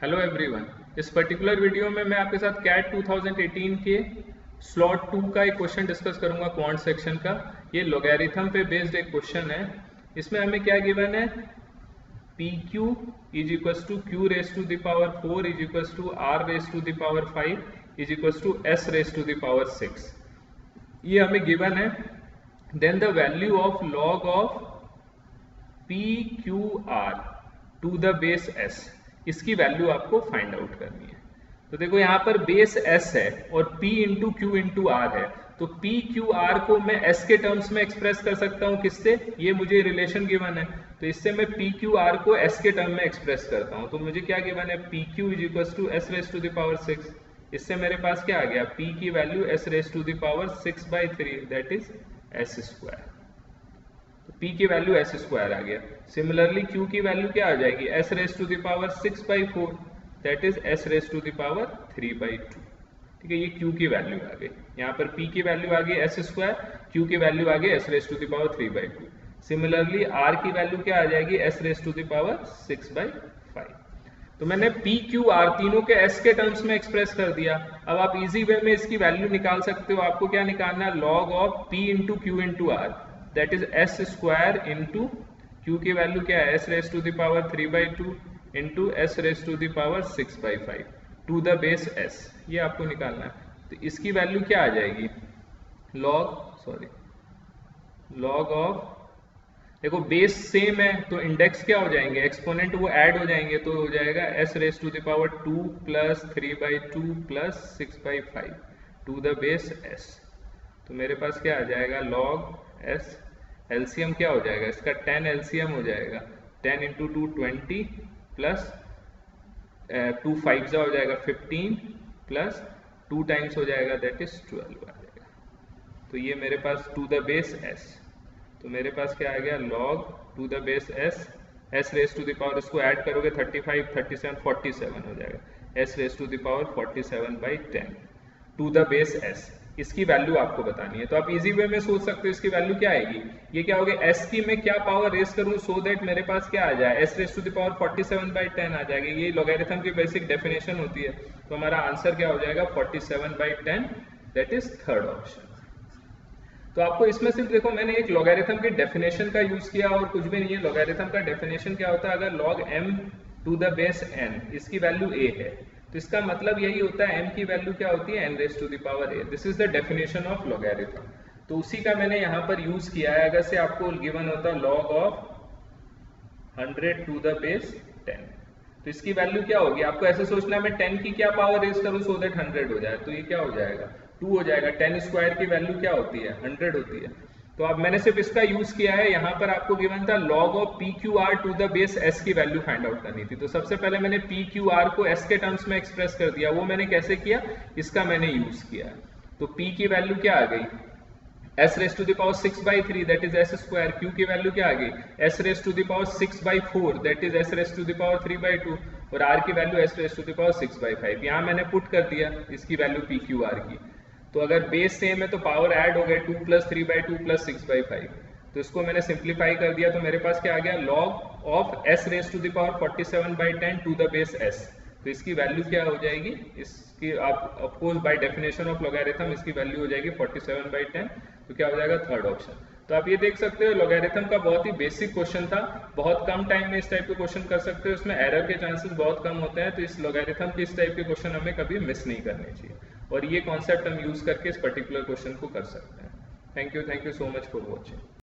Hello everyone. इस particular video में मैं आपके साथ कैट 2018 के स्लॉट 2 का एक क्वेश्चन डिस्कस करूंगा क्वांट सेक्शन का। ये लॉगरिथम पे बेस्ड एक क्वेश्चन है। इसमें हमें क्या गिवन है, p q is equals to q raise to the power 4 is equals to r raise to the power 5 is equals to s raise to the power 6। ये हमें गिवन है। Then the value of log of p q r to the base s, इसकी value आपको find out करनी है। तो देखो यहाँ पर बेस एस है और p into q into r है, तो p क्यू आर को मैं s के टर्म्स में एक्सप्रेस कर सकता हूँ। किससे? ये मुझे रिलेशन गिवन है, तो इससे मैं p क्यू आर को s के टर्म में एक्सप्रेस करता हूँ। तो मुझे क्या गिवन है, p q is equal to s raise to the power 6। इससे मेरे पास क्या आ गया, p की value s raise to the power 6/3 that is s square. तो p की वैल्यू s स्क्वायर आ गया। सिमिलरली q की वैल्यू क्या आ जाएगी, s raise to the power 6/4 that is s raise to the power 3/2। ठीक है, ये q की वैल्यू आ गई। यहाँ पर p की वैल्यू आ गई s स्क्वायर, q की वैल्यू आ गई s raise to the power 3/2। Similarly r की वैल्यू क्या आ जाएगी, s raise to the power 6/5। तो मैंने p q r तीनों के s के टर्म्स में एक्सप्रेस कर दिया। अब आप इजी वे में इसकी वैल्यू निकाल सकते हो। आपको क्या निकालना है, log of p into q into r that is s square into q की वैल्यू क्या है, s raise to the power 3/2 into s raise to the power 6/5 to the base s. ये आपको निकालना है। तो इसकी वैल्यू क्या आ जाएगी, लॉग ऑफ, देखो बेस सेम है तो इंडेक्स क्या हो जाएंगे, एक्सपोनेंट वो ऐड हो जाएंगे, तो हो जाएगा s raise to the power 2 plus 3/2 plus 6/5 to the base s. तो मेरे पास क्या आ जाएगा, लॉग एस, एलसीएम क्या हो जाएगा इसका, 10 एलसीएम हो जाएगा। 10 इंटू 2 20 प्लस 2 5 हो जाएगा 15 प्लस 2 टाइम्स हो जाएगा दैट इज 12 आ जाएगा। तो ये मेरे पास टू द बेस एस। तो मेरे पास क्या आ गया, log to the base s, s raise to the power, इसको ऐड करोगे 35 37 47 हो जाएगा, s raise to the power 47/10 to the base s. इसकी वैल्यू आपको बतानी है। तो आप इजी वे में सोच सकते हो इसकी वैल्यू क्या आएगी। ये क्या होगा, एस की मैं क्या पावर रेस करूं सो दैट मेरे पास क्या आ जाए, s raise to the power 47/10 आ जाएगा। ये लॉगरिथम की बेसिक डेफिनेशन होती है। तो हमारा आंसर क्या हो जाएगा, 47/10 दैट इज थर्ड ऑप्शन। तो आपको इसमें सिर्फ देखो, मैंने एक लॉगरिथम की डेफिनेशन का यूज किया और कुछ भी नहीं है। लॉगरिथम का डेफिनेशन क्या होता है, अगर log m to the base n, इसकी वैल्यू a है, तो इसका मतलब यही होता है m की वैल्यू क्या होती है, n raise to the power a। This is the definition of logarithm. तो उसी का मैंने यहाँ पर यूज किया है। अगर से आपको गिवन होता log of 100 to the base 10, तो इसकी वैल्यू क्या होगी, आपको ऐसे सोचना है मैं 10 की क्या पावर रेस करूं सो दैट 100 हो जाए। तो ये क्या हो जाएगा, 2 हो जाएगा। 10 स्क्वायर की वैल्यू क्या होती है, 100 होती है। तो अब मैंने सिर्फ इसका यूज किया है। यहाँ पर आपको गिवन था log of p q r to the base s की वैल्यू फाइंड आउट करनी थी। तो सबसे पहले मैंने पी क्यू आर को एस के टर्म्स में एक्सप्रेस कर दिया। वो मैंने कैसे किया, इसका मैंने यूज किया। तो पी की वैल्यू क्या आ गई, s raise to the power 6/3 that is s square. q की वैल्यू क्या आ गई, s raise to the power 6/4 that is s raise to the power 3/2 और r की value s raise to the power 6/5। यहाँ मैंने पुट कर दिया इसकी वैल्यू p q r की। तो अगर बेस सेम है तो पावर ऐड हो गए, 2 प्लस 3/2 प्लस 6/5। तो इसको मैंने सिंप्लीफाई कर दिया। तो मेरे पास क्या आ गया, log of s raise to the power 47/10 to the base s। तो इसकी वैल्यू क्या हो जाएगी, इसकी आप of course by definition of logarithm इसकी वैल्यू हो जाएगी 47/10। तो क्या हो जाएगा, थर्ड ऑप्शन। तो आप ये देख सकते हो लॉगरिथम का बहुत ही बेसिक क्वेश्चन था। बहुत कम टाइम में इस टाइप के क्वेश्चन कर सकते हो, इसमें एरर के चांसेस बहुत कम होते हैं। तो इस लॉगरिथम के इस टाइप के क्वेश्चन हमें कभी मिस नहीं करने चाहिए और ये कॉन्सेप्ट हम यूज करके इस पर्टिकुलर क्वेश्चन को कर सकते हैं। Thank you so much for watching.